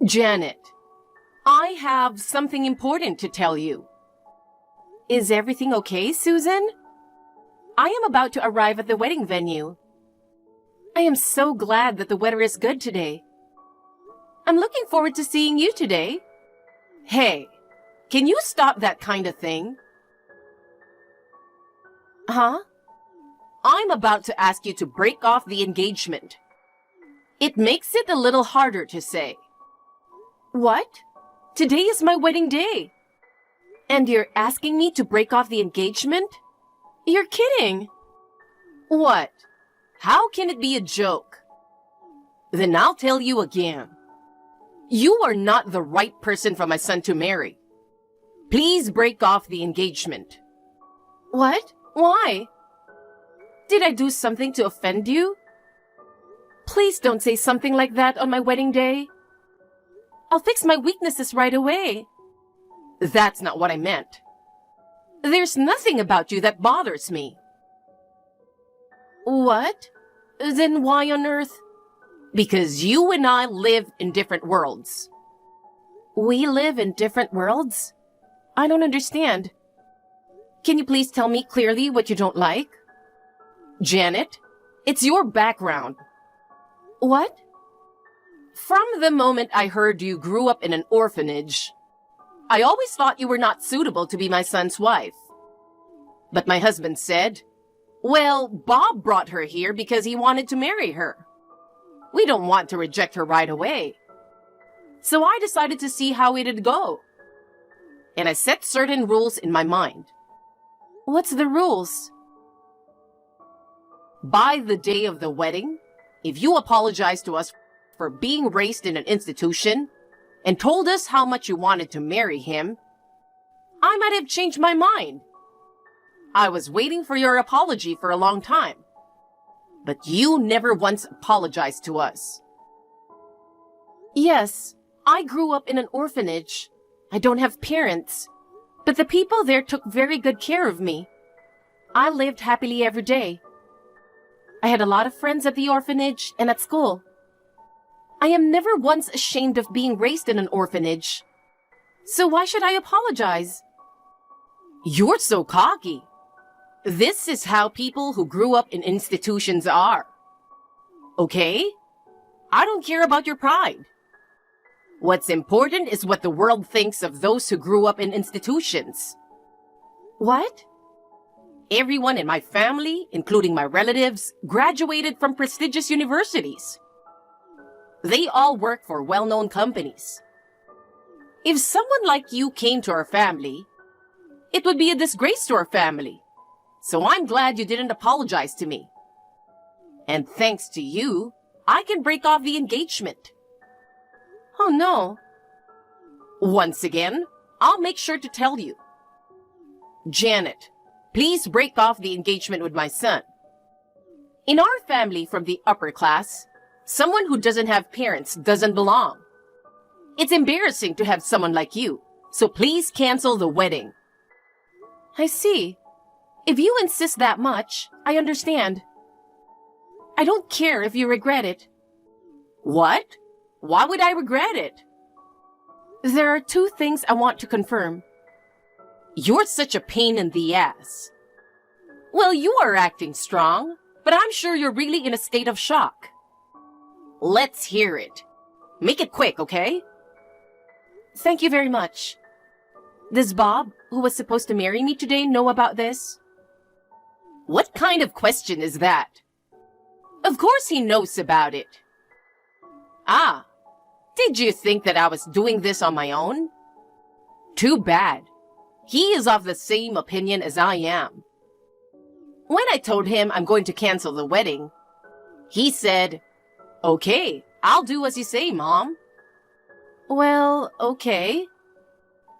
Janet, I have something important to tell you. Is everything okay, Susan? I am about to arrive at the wedding venue. I am so glad that the weather is good today. I'm looking forward to seeing you today. Hey, can you stop that kind of thing? Huh? I'm about to ask you to break off the engagement. It makes it a little harder to say. What? Today is my wedding day. And you're asking me to break off the engagement? You're kidding. What? How can it be a joke? Then I'll tell you again. You are not the right person for my son to marry. Please break off the engagement. What? Why? Did I do something to offend you? Please don't say something like that on my wedding day. I'll fix my weaknesses right away. That's not what I meant. There's nothing about you that bothers me. What? Then why on earth? Because you and I live in different worlds. We live in different worlds? I don't understand. Can you please tell me clearly what you don't like? Janet, it's your background. What? From the moment I heard you grew up in an orphanage, I always thought you were not suitable to be my son's wife. But my husband said, well, Bob brought her here because he wanted to marry her. We don't want to reject her right away. So I decided to see how it'd go. And I set certain rules in my mind. What's the rules? By the day of the wedding, if you apologize to us for being raised in an institution and told us how much you wanted to marry him, I might have changed my mind. I was waiting for your apology for a long time, but you never once apologized to us. Yes, I grew up in an orphanage. I don't have parents, but the people there took very good care of me. I lived happily every day. I had a lot of friends at the orphanage and at school. I am never once ashamed of being raised in an orphanage. So why should I apologize? You're so cocky. This is how people who grew up in institutions are. Okay? I don't care about your pride. What's important is what the world thinks of those who grew up in institutions. What? Everyone in my family, including my relatives, graduated from prestigious universities. They all work for well-known companies. If someone like you came to our family, it would be a disgrace to our family. So I'm glad you didn't apologize to me. And thanks to you, I can break off the engagement. Oh no. Once again, I'll make sure to tell you. Janet, please break off the engagement with my son. In our family from the upper class, someone who doesn't have parents doesn't belong. It's embarrassing to have someone like you, so please cancel the wedding. I see. If you insist that much, I understand. I don't care if you regret it. What? Why would I regret it? There are two things I want to confirm. You're such a pain in the ass. Well, you are acting strong, but I'm sure you're really in a state of shock. Let's hear it. Make it quick, okay? Thank you very much. Does Bob, who was supposed to marry me today, know about this? What kind of question is that? Of course he knows about it. Ah, did you think that I was doing this on my own? Too bad. He is of the same opinion as I am. When I told him I'm going to cancel the wedding, he said, okay, I'll do as you say, Mom. Well, okay.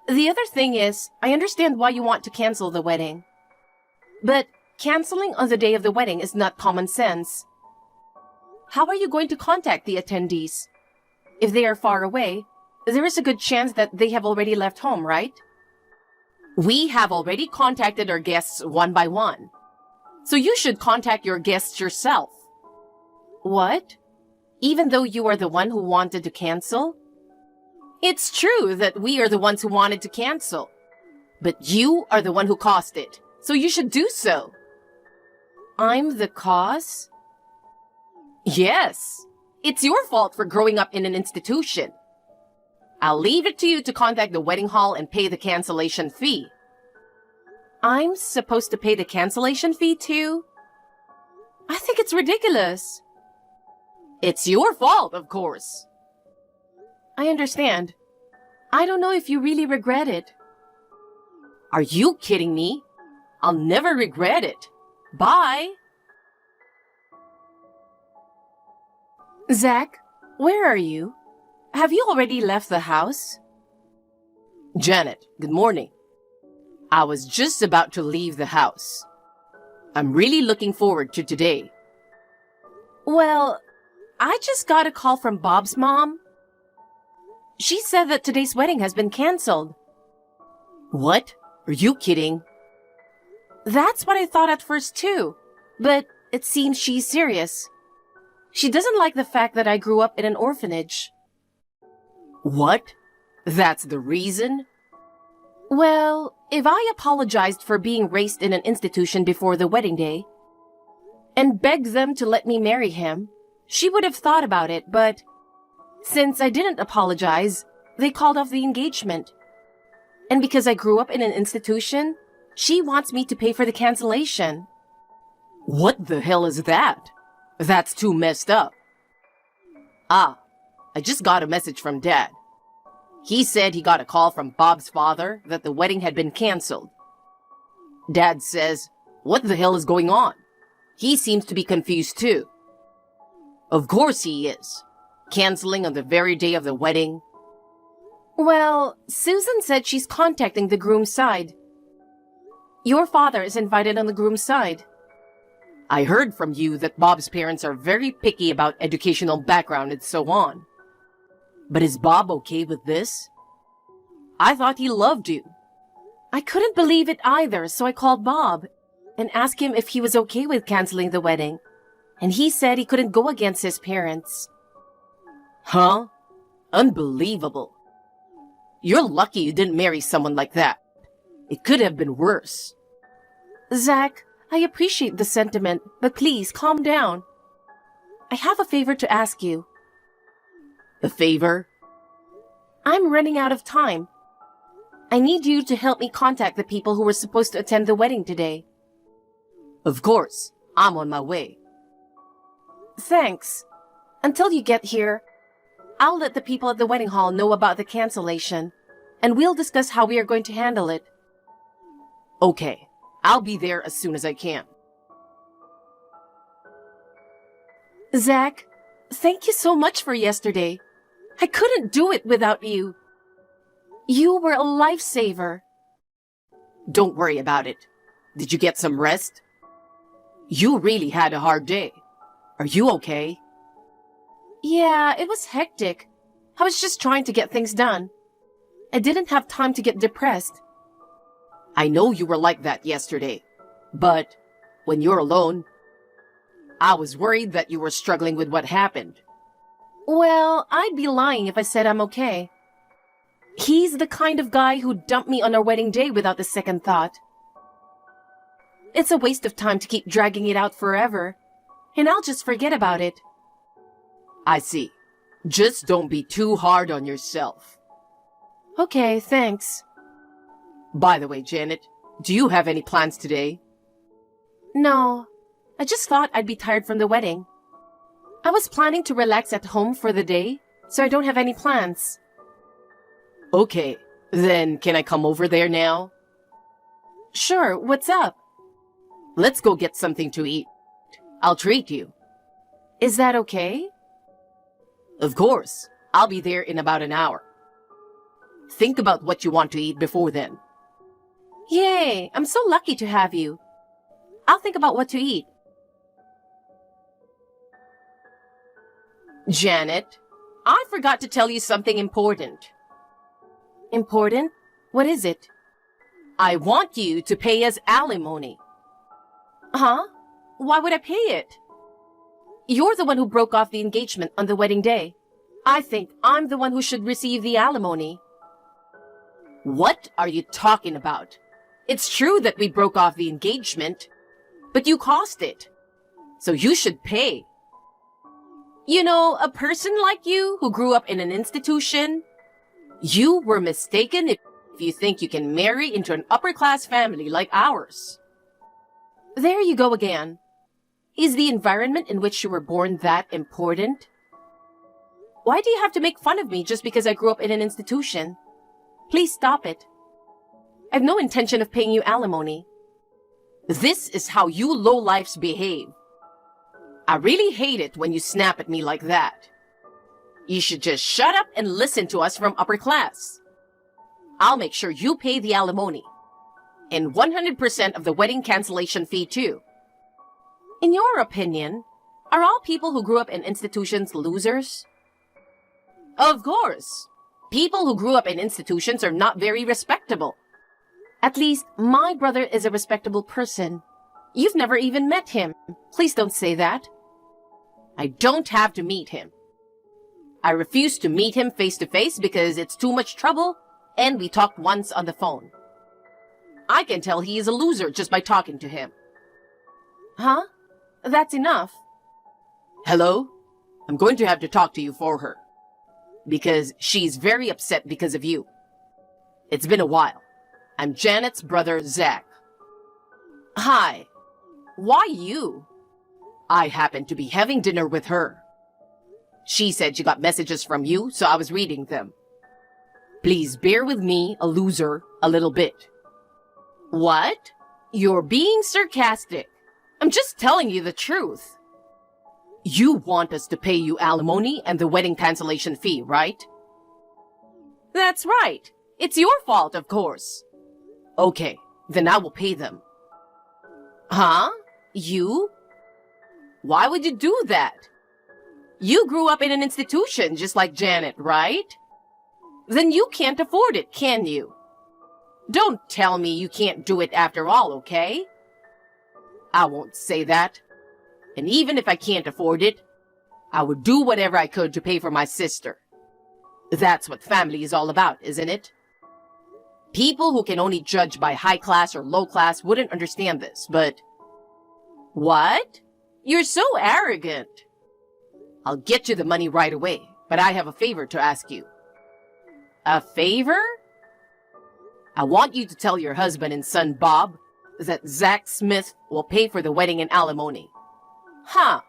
The other thing is, I understand why you want to cancel the wedding. But canceling on the day of the wedding is not common sense. How are you going to contact the attendees? If they are far away, there is a good chance that they have already left home, right? We have already contacted our guests one by one. So you should contact your guests yourself. What? Even though you are the one who wanted to cancel? It's true that we are the ones who wanted to cancel. But you are the one who caused it, so you should do so. I'm the cause? Yes. It's your fault for growing up in an institution. I'll leave it to you to contact the wedding hall and pay the cancellation fee. I'm supposed to pay the cancellation fee too? I think it's ridiculous. It's your fault, of course. I understand. I don't know if you really regret it. Are you kidding me? I'll never regret it. Bye. Zach, where are you? Have you already left the house? Janet, good morning. I was just about to leave the house. I'm really looking forward to today. Well, I just got a call from Bob's mom. She said that today's wedding has been canceled. What? Are you kidding? That's what I thought at first too, but it seems she's serious. She doesn't like the fact that I grew up in an orphanage. What? That's the reason? Well, if I apologized for being raised in an institution before the wedding day and begged them to let me marry him, she would have thought about it, but since I didn't apologize, they called off the engagement. And because I grew up in an institution, she wants me to pay for the cancellation. What the hell is that? That's too messed up. I just got a message from Dad. He said he got a call from Bob's father that the wedding had been canceled. Dad says, what the hell is going on? He seems to be confused too. Of course he is. Canceling on the very day of the wedding. Well, Susan said she's contacting the groom's side. Your father is invited on the groom's side. I heard from you that Bob's parents are very picky about educational background and so on. But is Bob okay with this? I thought he loved you. I couldn't believe it either, so I called Bob and asked him if he was okay with canceling the wedding. And he said he couldn't go against his parents. Huh? Unbelievable. You're lucky you didn't marry someone like that. It could have been worse. Zach, I appreciate the sentiment, but please calm down. I have a favor to ask you. A favor? I'm running out of time. I need you to help me contact the people who were supposed to attend the wedding today. Of course. I'm on my way. Thanks. Until you get here, I'll let the people at the wedding hall know about the cancellation, and we'll discuss how we are going to handle it. Okay. I'll be there as soon as I can. Zach, thank you so much for yesterday. I couldn't do it without you. You were a lifesaver. Don't worry about it. Did you get some rest? You really had a hard day. Are you okay? Yeah, it was hectic. I was just trying to get things done. I didn't have time to get depressed. I know you were like that yesterday, but when you're alone, I was worried that you were struggling with what happened. Well, I'd be lying if I said I'm okay. He's the kind of guy who dumped me on our wedding day without a second thought. It's a waste of time to keep dragging it out forever, and I'll just forget about it. I see. Just don't be too hard on yourself. Okay, thanks. By the way, Janet, do you have any plans today? No. I just thought I'd be tired from the wedding. I was planning to relax at home for the day, so I don't have any plans. Okay, then can I come over there now? Sure, what's up? Let's go get something to eat. I'll treat you. Is that okay? Of course. I'll be there in about an hour. Think about what you want to eat before then. Yay! I'm so lucky to have you. I'll think about what to eat. Janet, I forgot to tell you something important. Important? What is it? I want you to pay us alimony. Huh? Why would I pay it? You're the one who broke off the engagement on the wedding day. I think I'm the one who should receive the alimony. What are you talking about? It's true that we broke off the engagement, but you caused it. So you should pay. You know, a person like you who grew up in an institution, you were mistaken if you think you can marry into an upper-class family like ours. There you go again. Is the environment in which you were born that important? Why do you have to make fun of me just because I grew up in an institution? Please stop it. I have no intention of paying you alimony. This is how you lowlifes behave. I really hate it when you snap at me like that. You should just shut up and listen to us from upper class. I'll make sure you pay the alimony. And 100% of the wedding cancellation fee too. In your opinion, are all people who grew up in institutions losers? Of course. People who grew up in institutions are not very respectable. At least, my brother is a respectable person. You've never even met him. Please don't say that. I don't have to meet him. I refuse to meet him face to face because it's too much trouble, and we talked once on the phone. I can tell he is a loser just by talking to him. Huh? That's enough. Hello? I'm going to have to talk to you for her. Because she's very upset because of you. It's been a while. I'm Janet's brother, Zach. Hi. Why you? I happened to be having dinner with her. She said she got messages from you, so I was reading them. Please bear with me, a loser, a little bit. What? You're being sarcastic. I'm just telling you the truth. You want us to pay you alimony and the wedding cancellation fee, right? That's right. It's your fault, of course. Okay, then I will pay them. Huh? You? Why would you do that? You grew up in an institution just like Janet, right? Then you can't afford it, can you? Don't tell me you can't do it after all, okay? I won't say that. And even if I can't afford it, I would do whatever I could to pay for my sister. That's what family is all about, isn't it? People who can only judge by high class or low class wouldn't understand this, but... What? You're so arrogant. I'll get you the money right away, but I have a favor to ask you. A favor? I want you to tell your husband and son, Bob, that Zach Smith will pay for the wedding and alimony. Huh.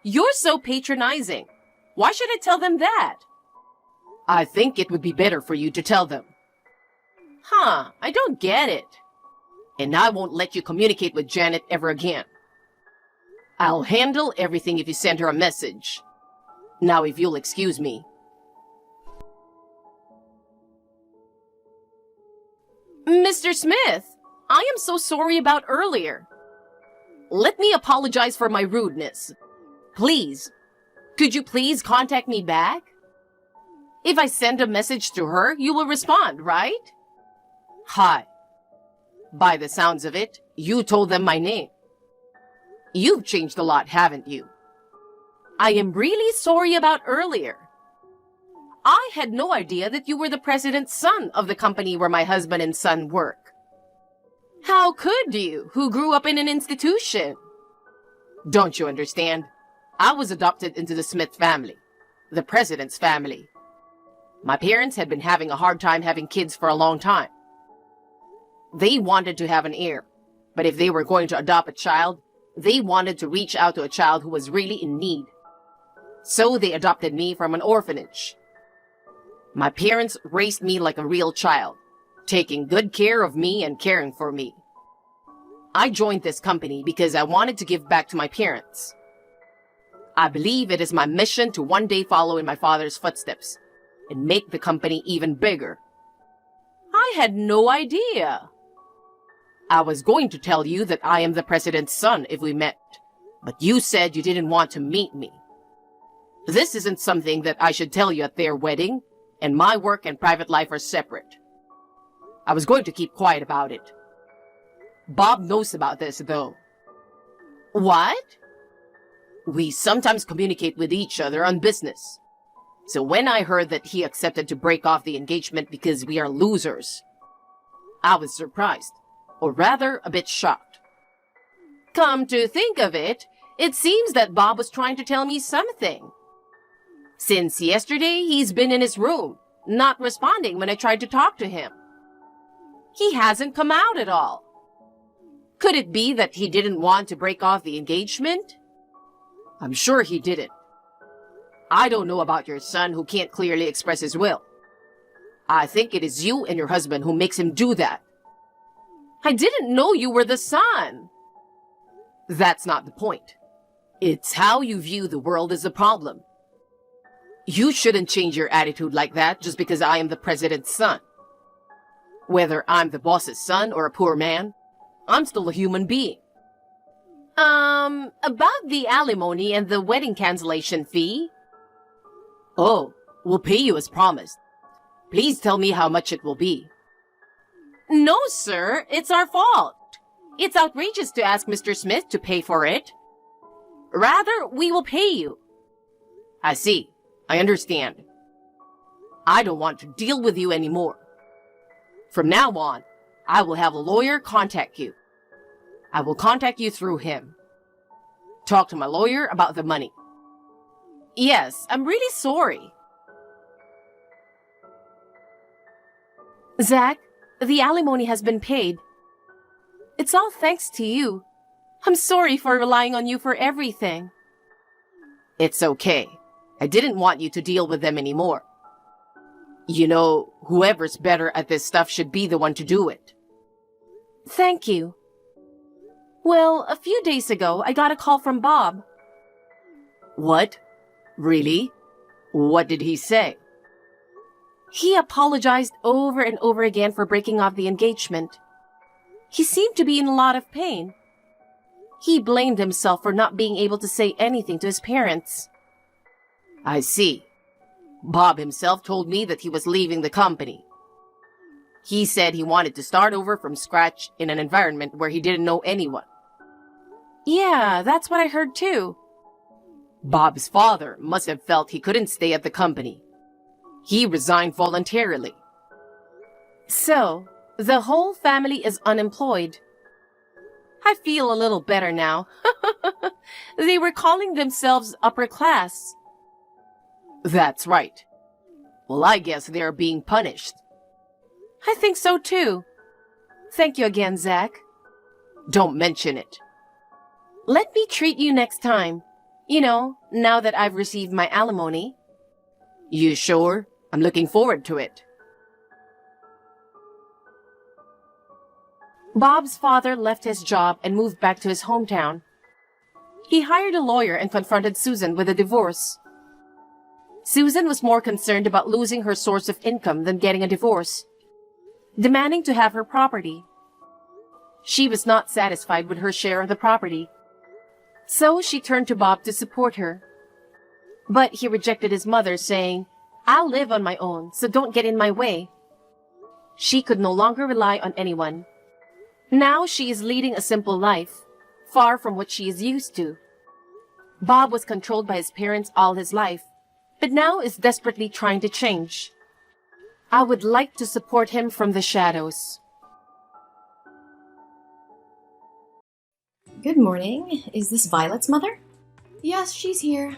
You're so patronizing. Why should I tell them that? I think it would be better for you to tell them. Huh, I don't get it. And I won't let you communicate with Janet ever again. I'll handle everything if you send her a message. Now, if you'll excuse me. Mr. Smith, I am so sorry about earlier. Let me apologize for my rudeness. Please, could you please contact me back? If I send a message to her, you will respond, right? Hi. By the sounds of it, you told them my name. You've changed a lot, haven't you? I am really sorry about earlier. I had no idea that you were the president's son of the company where my husband and son work. How could you, who grew up in an institution? Don't you understand? I was adopted into the Smith family, the president's family. My parents had been having a hard time having kids for a long time. They wanted to have an heir, but if they were going to adopt a child, they wanted to reach out to a child who was really in need. So they adopted me from an orphanage. My parents raised me like a real child, taking good care of me and caring for me. I joined this company because I wanted to give back to my parents. I believe it is my mission to one day follow in my father's footsteps and make the company even bigger. I had no idea. I was going to tell you that I am the president's son if we met, but you said you didn't want to meet me. This isn't something that I should tell you at their wedding, and my work and private life are separate. I was going to keep quiet about it. Bob knows about this, though. What? We sometimes communicate with each other on business. So when I heard that he accepted to break off the engagement because we are losers, I was surprised, or rather a bit shocked. Come to think of it, it seems that Bob was trying to tell me something. Since yesterday, he's been in his room, not responding when I tried to talk to him. He hasn't come out at all. Could it be that he didn't want to break off the engagement? I'm sure he didn't. I don't know about your son who can't clearly express his will. I think it is you and your husband who makes him do that. I didn't know you were the son. That's not the point. It's how you view the world is the problem. You shouldn't change your attitude like that just because I am the president's son. Whether I'm the boss's son or a poor man, I'm still a human being. About the alimony and the wedding cancellation fee? Oh, we'll pay you as promised. Please tell me how much it will be. No, sir, it's our fault. It's outrageous to ask Mr. Smith to pay for it. Rather, we will pay you. I see. I understand. I don't want to deal with you anymore. From now on, I will have a lawyer contact you. I will contact you through him. Talk to my lawyer about the money. Yes, I'm really sorry. Zach, the alimony has been paid. It's all thanks to you. I'm sorry for relying on you for everything. It's okay. I didn't want you to deal with them anymore. You know, whoever's better at this stuff should be the one to do it. Thank you. Well, a few days ago, I got a call from Bob. What? Really? What did he say? He apologized over and over again for breaking off the engagement. He seemed to be in a lot of pain. He blamed himself for not being able to say anything to his parents. I see. Bob himself told me that he was leaving the company. He said he wanted to start over from scratch in an environment where he didn't know anyone. Yeah, that's what I heard too. Bob's father must have felt he couldn't stay at the company. He resigned voluntarily. So, the whole family is unemployed. I feel a little better now. They were calling themselves upper class. That's right. Well, I guess they're being punished. I think so too. Thank you again, Zach. Don't mention it. Let me treat you next time. You know, now that I've received my alimony. You sure? I'm looking forward to it. Bob's father left his job and moved back to his hometown. He hired a lawyer and confronted Susan with a divorce. Susan was more concerned about losing her source of income than getting a divorce, demanding to have her property. She was not satisfied with her share of the property, so she turned to Bob to support her. But he rejected his mother, saying, "I'll live on my own, so don't get in my way." She could no longer rely on anyone. Now she is leading a simple life, far from what she is used to. Bob was controlled by his parents all his life, but now is desperately trying to change. I would like to support him from the shadows. Good morning. Is this Violet's mother? Yes, she's here.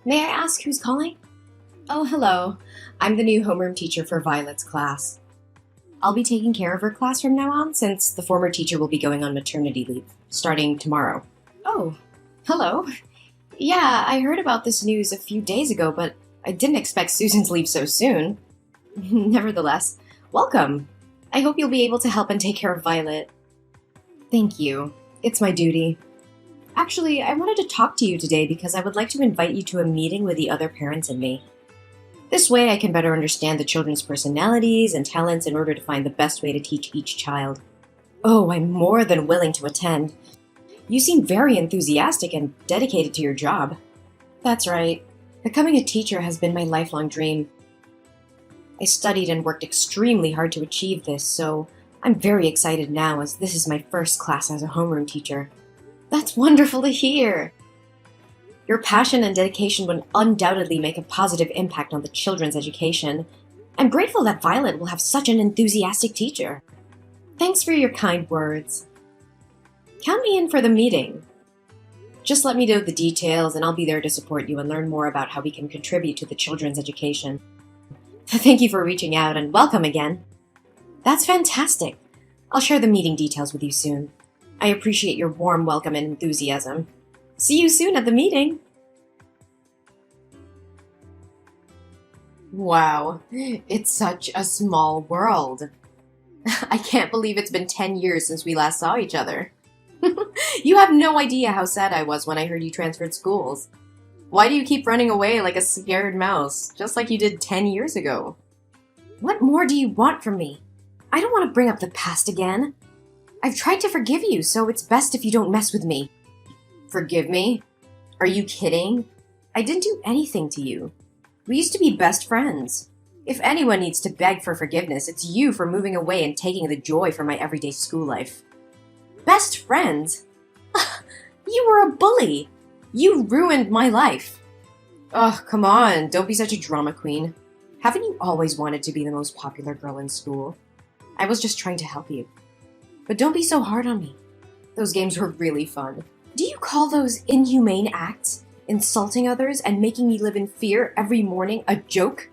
May I ask who's calling? Oh, hello. I'm the new homeroom teacher for Violet's class. I'll be taking care of her class from now on since the former teacher will be going on maternity leave, starting tomorrow. Oh, hello. Yeah, I heard about this news a few days ago, but I didn't expect Susan to leave so soon. Nevertheless, welcome. I hope you'll be able to help and take care of Violet. Thank you. It's my duty. Actually, I wanted to talk to you today because I would like to invite you to a meeting with the other parents and me. This way I can better understand the children's personalities and talents in order to find the best way to teach each child. Oh, I'm more than willing to attend. You seem very enthusiastic and dedicated to your job. That's right. Becoming a teacher has been my lifelong dream. I studied and worked extremely hard to achieve this, so I'm very excited now as this is my first class as a homeroom teacher. That's wonderful to hear. Your passion and dedication would undoubtedly make a positive impact on the children's education. I'm grateful that Violet will have such an enthusiastic teacher. Thanks for your kind words. Count me in for the meeting. Just let me know the details and I'll be there to support you and learn more about how we can contribute to the children's education. Thank you for reaching out and welcome again. That's fantastic. I'll share the meeting details with you soon. I appreciate your warm welcome and enthusiasm. See you soon at the meeting. Wow, it's such a small world. I can't believe it's been 10 years since we last saw each other. You have no idea how sad I was when I heard you transferred schools. Why do you keep running away like a scared mouse, just like you did 10 years ago? What more do you want from me? I don't want to bring up the past again. I've tried to forgive you, so it's best if you don't mess with me. Forgive me? Are you kidding? I didn't do anything to you. We used to be best friends. If anyone needs to beg for forgiveness, it's you for moving away and taking the joy from my everyday school life. Best friends? You were a bully. You ruined my life. Oh, come on, don't be such a drama queen. Haven't you always wanted to be the most popular girl in school? I was just trying to help you. But don't be so hard on me. Those games were really fun. Do you call those inhumane acts, insulting others and making me live in fear every morning, a joke?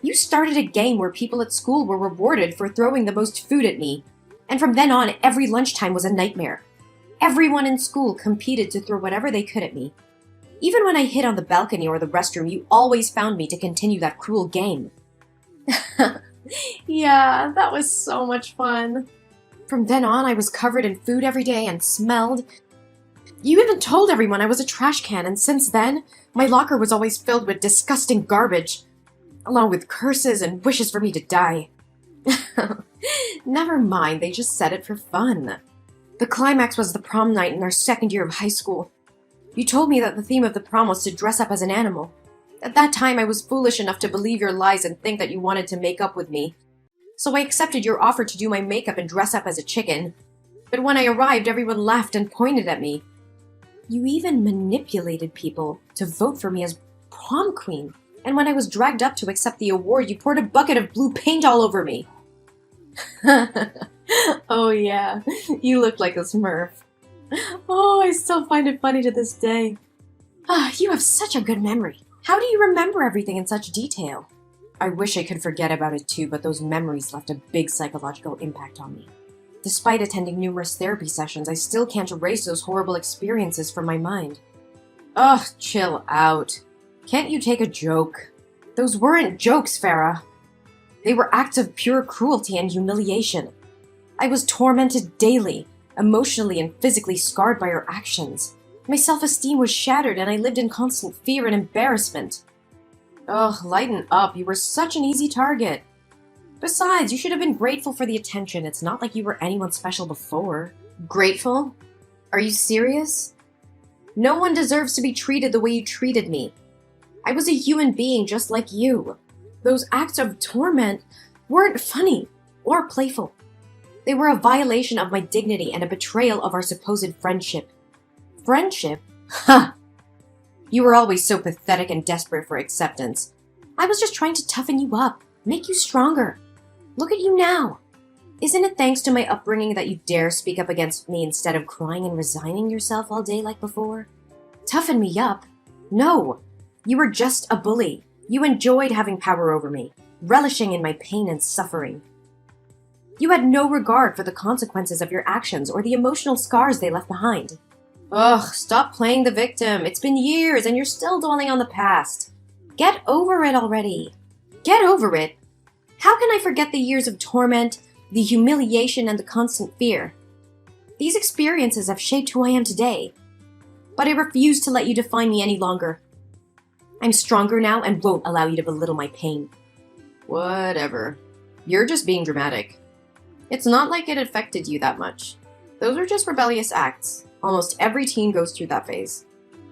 You started a game where people at school were rewarded for throwing the most food at me, and from then on, every lunchtime was a nightmare. Everyone in school competed to throw whatever they could at me. Even when I hid on the balcony or the restroom, you always found me to continue that cruel game. Yeah, that was so much fun. From then on, I was covered in food every day and smelled. You even told everyone I was a trash can, and since then, my locker was always filled with disgusting garbage, along with curses and wishes for me to die. Never mind, they just said it for fun. The climax was the prom night in our second year of high school. You told me that the theme of the prom was to dress up as an animal. At that time, I was foolish enough to believe your lies and think that you wanted to make up with me. So I accepted your offer to do my makeup and dress up as a chicken. But when I arrived, everyone laughed and pointed at me. You even manipulated people to vote for me as prom queen. And when I was dragged up to accept the award, you poured a bucket of blue paint all over me. Oh yeah, you look like a Smurf. Oh, I still find it funny to this day. You have such a good memory. How do you remember everything in such detail? I wish I could forget about it too, but those memories left a big psychological impact on me. Despite attending numerous therapy sessions, I still can't erase those horrible experiences from my mind. Ugh, chill out. Can't you take a joke? Those weren't jokes, Farah. They were acts of pure cruelty and humiliation. I was tormented daily, emotionally and physically scarred by your actions. My self-esteem was shattered and I lived in constant fear and embarrassment. Ugh, lighten up. You were such an easy target. Besides, you should have been grateful for the attention. It's not like you were anyone special before. Grateful? Are you serious? No one deserves to be treated the way you treated me. I was a human being just like you. Those acts of torment weren't funny or playful. They were a violation of my dignity and a betrayal of our supposed friendship. Friendship? Ha! You were always so pathetic and desperate for acceptance. I was just trying to toughen you up, make you stronger. Look at you now. Isn't it thanks to my upbringing that you dare speak up against me instead of crying and resigning yourself all day like before? Toughen me up? No. You were just a bully. You enjoyed having power over me, relishing in my pain and suffering. You had no regard for the consequences of your actions or the emotional scars they left behind. Ugh, stop playing the victim. It's been years and you're still dwelling on the past. Get over it already. Get over it. How can I forget the years of torment, the humiliation, and the constant fear? These experiences have shaped who I am today. But I refuse to let you define me any longer. I'm stronger now and won't allow you to belittle my pain. Whatever. You're just being dramatic. It's not like it affected you that much. Those are just rebellious acts. Almost every teen goes through that phase.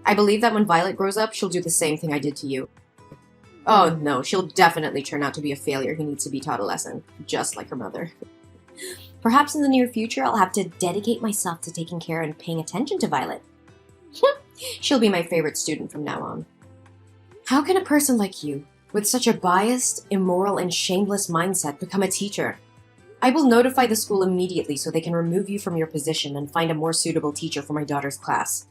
I believe that when Violet grows up, she'll do the same thing I did to you. Oh no, she'll definitely turn out to be a failure who needs to be taught a lesson, just like her mother. Perhaps in the near future, I'll have to dedicate myself to taking care and paying attention to Violet. She'll be my favorite student from now on. How can a person like you, with such a biased, immoral, and shameless mindset, become a teacher? I will notify the school immediately so they can remove you from your position and find a more suitable teacher for my daughter's class.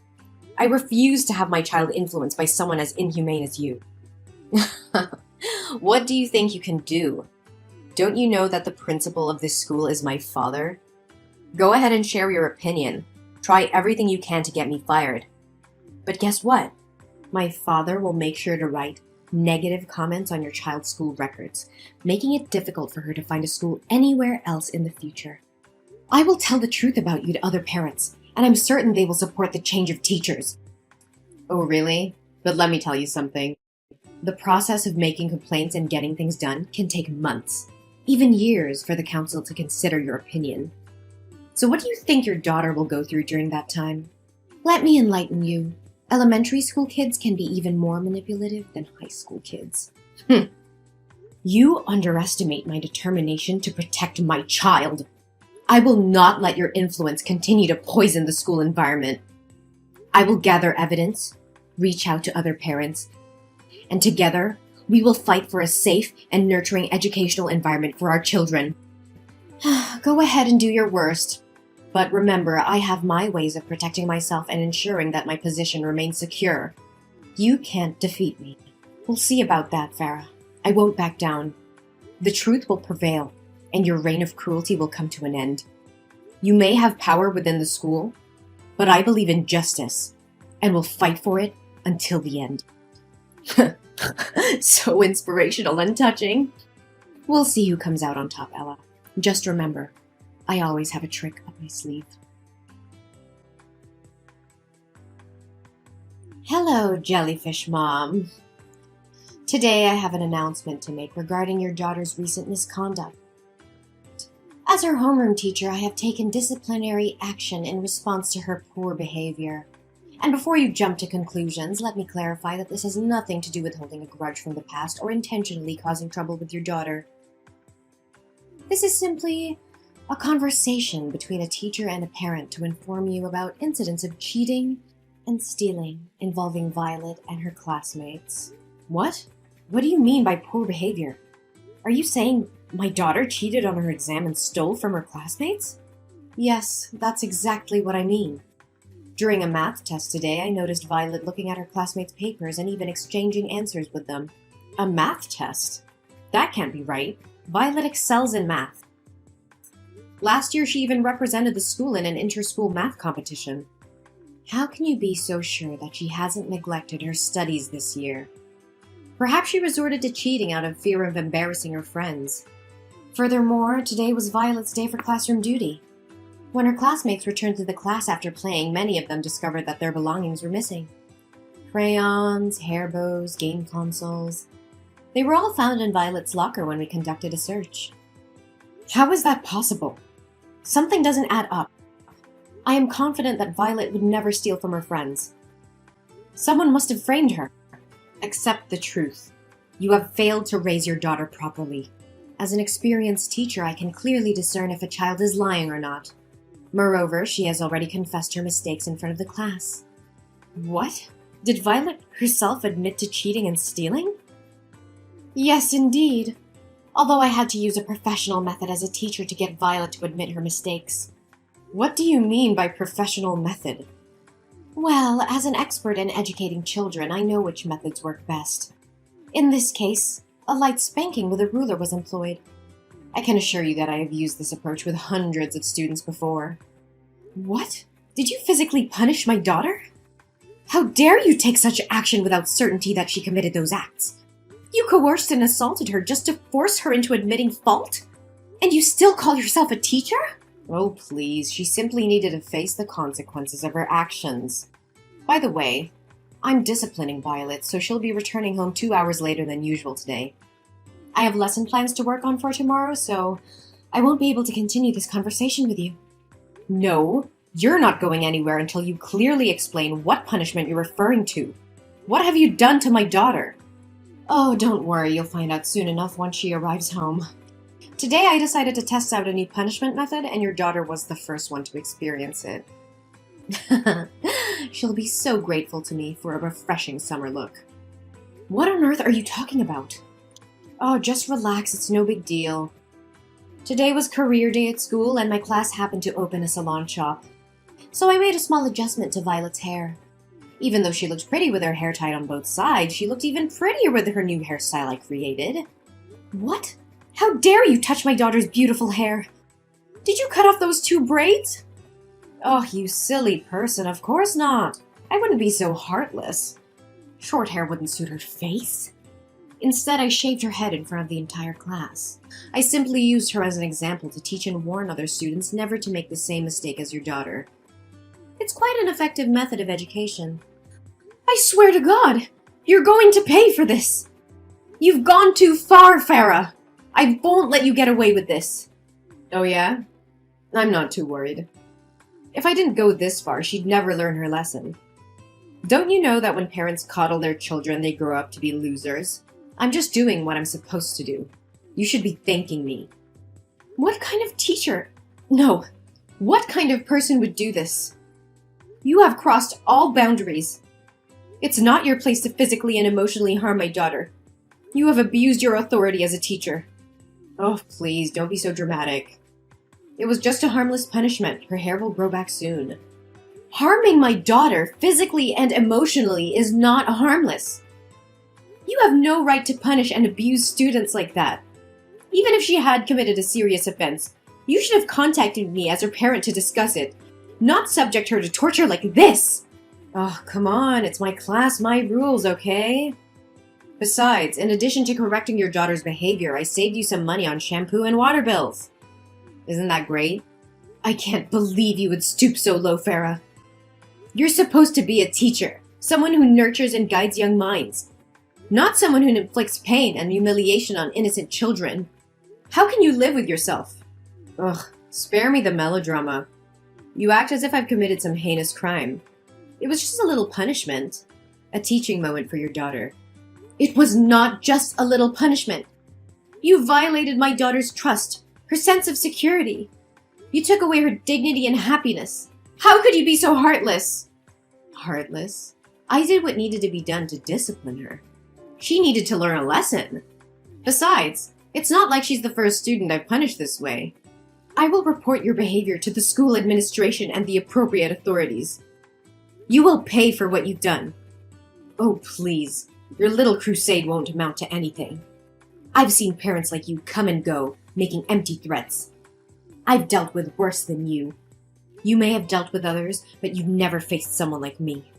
I refuse to have my child influenced by someone as inhumane as you. What do you think you can do? Don't you know that the principal of this school is my father? Go ahead and share your opinion. Try everything you can to get me fired. But guess what? My father will make sure to write negative comments on your child's school records, making it difficult for her to find a school anywhere else in the future. I will tell the truth about you to other parents, and I'm certain they will support the change of teachers. Oh, really? But let me tell you something. The process of making complaints and getting things done can take months, even years, for the council to consider your opinion. So what do you think your daughter will go through during that time? Let me enlighten you. Elementary school kids can be even more manipulative than high school kids. You underestimate my determination to protect my child. I will not let your influence continue to poison the school environment. I will gather evidence, reach out to other parents, and together we will fight for a safe and nurturing educational environment for our children. Go ahead and do your worst. But remember, I have my ways of protecting myself and ensuring that my position remains secure. You can't defeat me. We'll see about that, Farah. I won't back down. The truth will prevail, and your reign of cruelty will come to an end. You may have power within the school, but I believe in justice, and will fight for it until the end. So inspirational and touching. We'll see who comes out on top, Ella. Just remember, I always have a trick up my sleeve. Hello, Jellyfish Mom. Today I have an announcement to make regarding your daughter's recent misconduct. As her homeroom teacher, I have taken disciplinary action in response to her poor behavior. And before you jump to conclusions, let me clarify that this has nothing to do with holding a grudge from the past or intentionally causing trouble with your daughter. This is simply a conversation between a teacher and a parent to inform you about incidents of cheating and stealing involving Violet and her classmates. What? What do you mean by poor behavior? Are you saying my daughter cheated on her exam and stole from her classmates? Yes, that's exactly what I mean. During a math test today, I noticed Violet looking at her classmates' papers and even exchanging answers with them. A math test? That can't be right. Violet excels in math. Last year, she even represented the school in an inter-school math competition. How can you be so sure that she hasn't neglected her studies this year? Perhaps she resorted to cheating out of fear of embarrassing her friends. Furthermore, today was Violet's day for classroom duty. When her classmates returned to the class after playing, many of them discovered that their belongings were missing. Crayons, hair bows, game consoles. They were all found in Violet's locker when we conducted a search. How is that possible? Something doesn't add up. I am confident that Violet would never steal from her friends. Someone must have framed her. Accept the truth. You have failed to raise your daughter properly. As an experienced teacher, I can clearly discern if a child is lying or not. Moreover, she has already confessed her mistakes in front of the class. What? Did Violet herself admit to cheating and stealing? Yes, indeed. Although I had to use a professional method as a teacher to get Violet to admit her mistakes. What do you mean by professional method? Well, as an expert in educating children, I know which methods work best. In this case, a light spanking with a ruler was employed. I can assure you that I have used this approach with hundreds of students before. What? Did you physically punish my daughter? How dare you take such action without certainty that she committed those acts? You coerced and assaulted her just to force her into admitting fault? And you still call yourself a teacher? Oh, please, she simply needed to face the consequences of her actions. By the way, I'm disciplining Violet, so she'll be returning home 2 hours later than usual today. I have lesson plans to work on for tomorrow, so I won't be able to continue this conversation with you. No, you're not going anywhere until you clearly explain what punishment you're referring to. What have you done to my daughter? Oh, don't worry, you'll find out soon enough once she arrives home. Today I decided to test out a new punishment method, and your daughter was the first one to experience it. She'll be so grateful to me for a refreshing summer look. What on earth are you talking about? Oh, just relax, it's no big deal. Today was career day at school and my class happened to open a salon shop. So I made a small adjustment to Violet's hair. Even though she looked pretty with her hair tied on both sides, she looked even prettier with her new hairstyle I created. What? How dare you touch my daughter's beautiful hair? Did you cut off those 2 braids? Oh, you silly person, of course not. I wouldn't be so heartless. Short hair wouldn't suit her face. Instead, I shaved her head in front of the entire class. I simply used her as an example to teach and warn other students never to make the same mistake as your daughter. It's quite an effective method of education. I swear to God, you're going to pay for this. You've gone too far, Farah. I won't let you get away with this. Oh yeah? I'm not too worried. If I didn't go this far, she'd never learn her lesson. Don't you know that when parents coddle their children, they grow up to be losers? I'm just doing what I'm supposed to do. You should be thanking me. What kind of teacher? No. What kind of person would do this? You have crossed all boundaries. It's not your place to physically and emotionally harm my daughter. You have abused your authority as a teacher. Oh, please, don't be so dramatic. It was just a harmless punishment. Her hair will grow back soon. Harming my daughter physically and emotionally is not harmless. You have no right to punish and abuse students like that. Even if she had committed a serious offense, you should have contacted me as her parent to discuss it, not subject her to torture like this. Oh, come on, it's my class, my rules, okay? Besides, in addition to correcting your daughter's behavior, I saved you some money on shampoo and water bills. Isn't that great? I can't believe you would stoop so low, Farah. You're supposed to be a teacher, someone who nurtures and guides young minds, not someone who inflicts pain and humiliation on innocent children. How can you live with yourself? Ugh, spare me the melodrama. You act as if I've committed some heinous crime. It was just a little punishment. A teaching moment for your daughter. It was not just a little punishment. You violated my daughter's trust, her sense of security. You took away her dignity and happiness. How could you be so heartless? Heartless? I did what needed to be done to discipline her. She needed to learn a lesson. Besides, it's not like she's the first student I've punished this way. I will report your behavior to the school administration and the appropriate authorities. You will pay for what you've done. Oh, please. Your little crusade won't amount to anything. I've seen parents like you come and go, making empty threats. I've dealt with worse than you. You may have dealt with others, but you've never faced someone like me.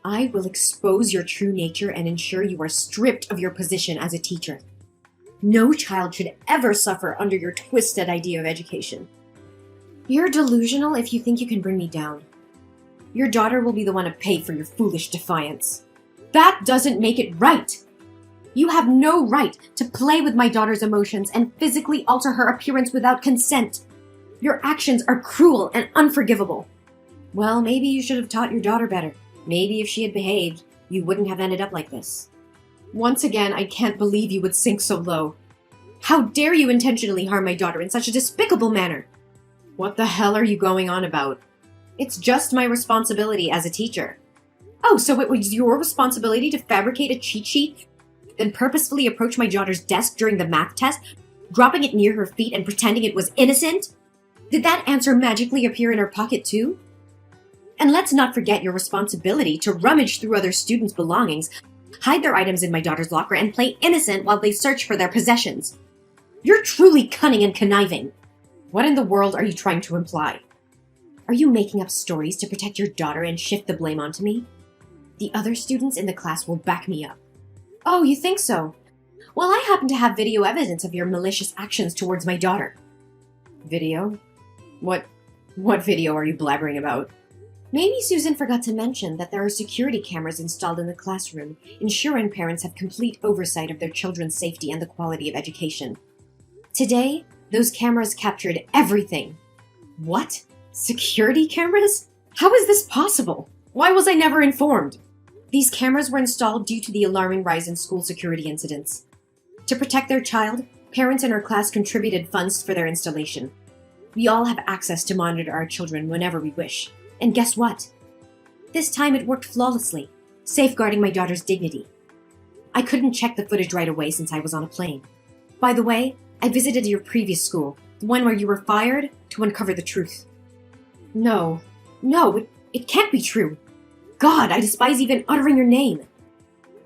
I will expose your true nature and ensure you are stripped of your position as a teacher. No child should ever suffer under your twisted idea of education. You're delusional if you think you can bring me down. Your daughter will be the one to pay for your foolish defiance. That doesn't make it right. You have no right to play with my daughter's emotions and physically alter her appearance without consent. Your actions are cruel and unforgivable. Well, maybe you should have taught your daughter better. Maybe if she had behaved, you wouldn't have ended up like this. Once again, I can't believe you would sink so low. How dare you intentionally harm my daughter in such a despicable manner? What the hell are you going on about? It's just my responsibility as a teacher. Oh, so it was your responsibility to fabricate a cheat sheet, then purposefully approach my daughter's desk during the math test, dropping it near her feet and pretending it was innocent? Did that answer magically appear in her pocket too? And let's not forget your responsibility to rummage through other students' belongings, hide their items in my daughter's locker, and play innocent while they search for their possessions. You're truly cunning and conniving. What in the world are you trying to imply? Are you making up stories to protect your daughter and shift the blame onto me? The other students in the class will back me up. Oh, you think so? Well, I happen to have video evidence of your malicious actions towards my daughter. Video? What video are you blabbering about? Maybe Susan forgot to mention that there are security cameras installed in the classroom, ensuring parents have complete oversight of their children's safety and the quality of education. Today, those cameras captured everything. What? Security cameras? How is this possible? Why was I never informed? These cameras were installed due to the alarming rise in school security incidents. To protect their child, parents in our class contributed funds for their installation. We all have access to monitor our children whenever we wish. And guess what? This time it worked flawlessly, safeguarding my daughter's dignity. I couldn't check the footage right away since I was on a plane. By the way, I visited your previous school, the one where you were fired, to uncover the truth. No, it can't be true. God, I despise even uttering your name.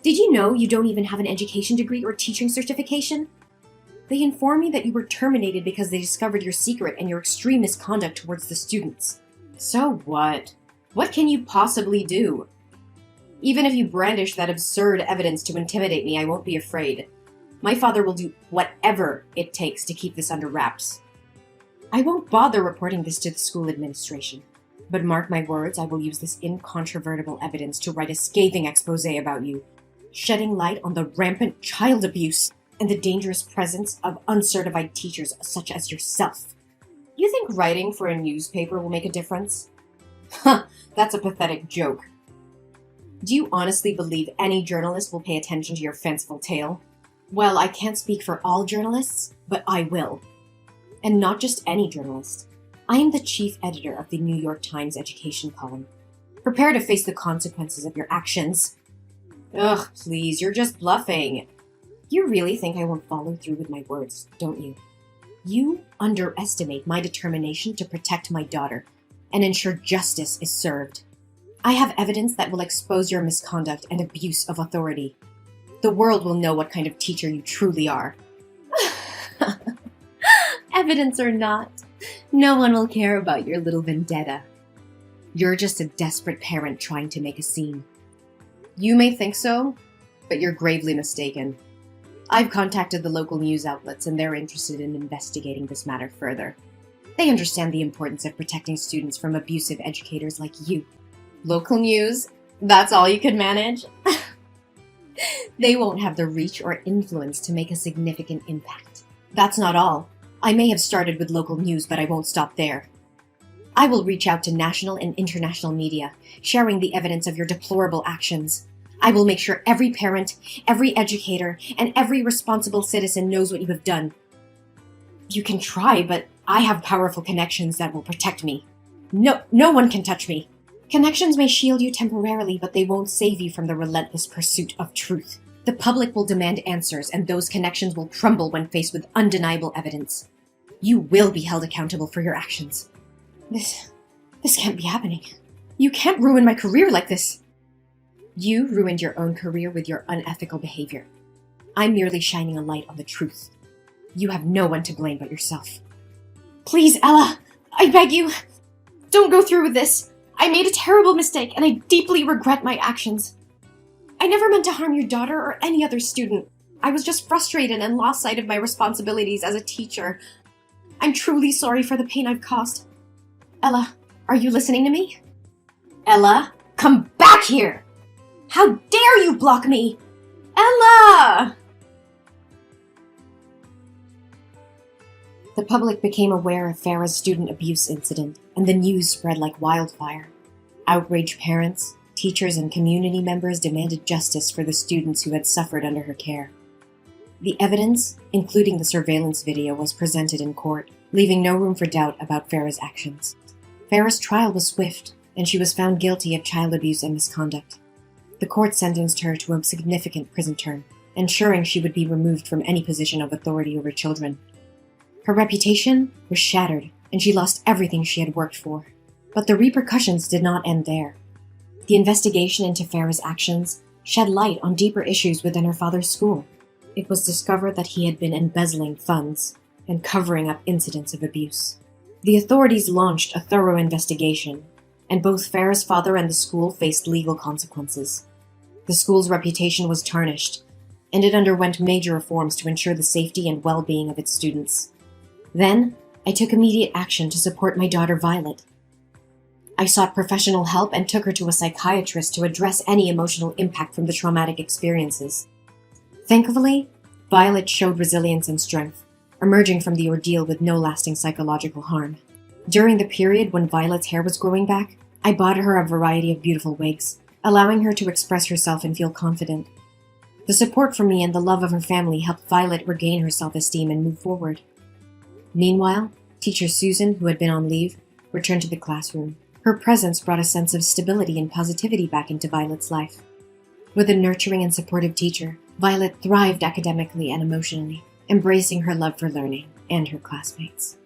Did you know you don't even have an education degree or teaching certification? They informed me that you were terminated because they discovered your secret and your extreme misconduct towards the students. So what? What can you possibly do? Even if you brandish that absurd evidence to intimidate me, I won't be afraid. My father will do whatever it takes to keep this under wraps. I won't bother reporting this to the school administration. But mark my words, I will use this incontrovertible evidence to write a scathing expose about you, shedding light on the rampant child abuse and the dangerous presence of uncertified teachers such as yourself. You think writing for a newspaper will make a difference? Huh, that's a pathetic joke. Do you honestly believe any journalist will pay attention to your fanciful tale? Well, I can't speak for all journalists, but I will. And not just any journalist. I am the chief editor of the New York Times education column. Prepare to face the consequences of your actions. Ugh, please, you're just bluffing. You really think I won't follow through with my words, don't you? You underestimate my determination to protect my daughter and ensure justice is served. I have evidence that will expose your misconduct and abuse of authority. The world will know what kind of teacher you truly are. Evidence or not, no one will care about your little vendetta. You're just a desperate parent trying to make a scene. You may think so, but you're gravely mistaken. I've contacted the local news outlets and they're interested in investigating this matter further. They understand the importance of protecting students from abusive educators like you. Local news? That's all you could manage? They won't have the reach or influence to make a significant impact. That's not all. I may have started with local news, but I won't stop there. I will reach out to national and international media, sharing the evidence of your deplorable actions. I will make sure every parent, every educator, and every responsible citizen knows what you have done. You can try, but I have powerful connections that will protect me. No one can touch me. Connections may shield you temporarily, but they won't save you from the relentless pursuit of truth. The public will demand answers, and those connections will crumble when faced with undeniable evidence. You will be held accountable for your actions. This can't be happening. You can't ruin my career like this. You ruined your own career with your unethical behavior. I'm merely shining a light on the truth. You have no one to blame but yourself. Please, Ella, I beg you, don't go through with this. I made a terrible mistake, and I deeply regret my actions. I never meant to harm your daughter or any other student. I was just frustrated and lost sight of my responsibilities as a teacher. I'm truly sorry for the pain I've caused. Ella, are you listening to me? Ella, come back here! How dare you block me? Ella! The public became aware of Farah's student abuse incident, and the news spread like wildfire. Outraged parents, teachers, and community members demanded justice for the students who had suffered under her care. The evidence, including the surveillance video, was presented in court, leaving no room for doubt about Farah's actions. Farah's trial was swift, and she was found guilty of child abuse and misconduct. The court sentenced her to a significant prison term, ensuring she would be removed from any position of authority over children. Her reputation was shattered, and she lost everything she had worked for. But the repercussions did not end there. The investigation into Farah's actions shed light on deeper issues within her father's school. It was discovered that he had been embezzling funds and covering up incidents of abuse. The authorities launched a thorough investigation, and both Farah's father and the school faced legal consequences. The school's reputation was tarnished, and it underwent major reforms to ensure the safety and well-being of its students. Then, I took immediate action to support my daughter Violet. I sought professional help and took her to a psychiatrist to address any emotional impact from the traumatic experiences. Thankfully, Violet showed resilience and strength, emerging from the ordeal with no lasting psychological harm. During the period when Violet's hair was growing back, I bought her a variety of beautiful wigs, allowing her to express herself and feel confident. The support from me and the love of her family helped Violet regain her self-esteem and move forward. Meanwhile, teacher Susan, who had been on leave, returned to the classroom. Her presence brought a sense of stability and positivity back into Violet's life. With a nurturing and supportive teacher, Violet thrived academically and emotionally, embracing her love for learning and her classmates.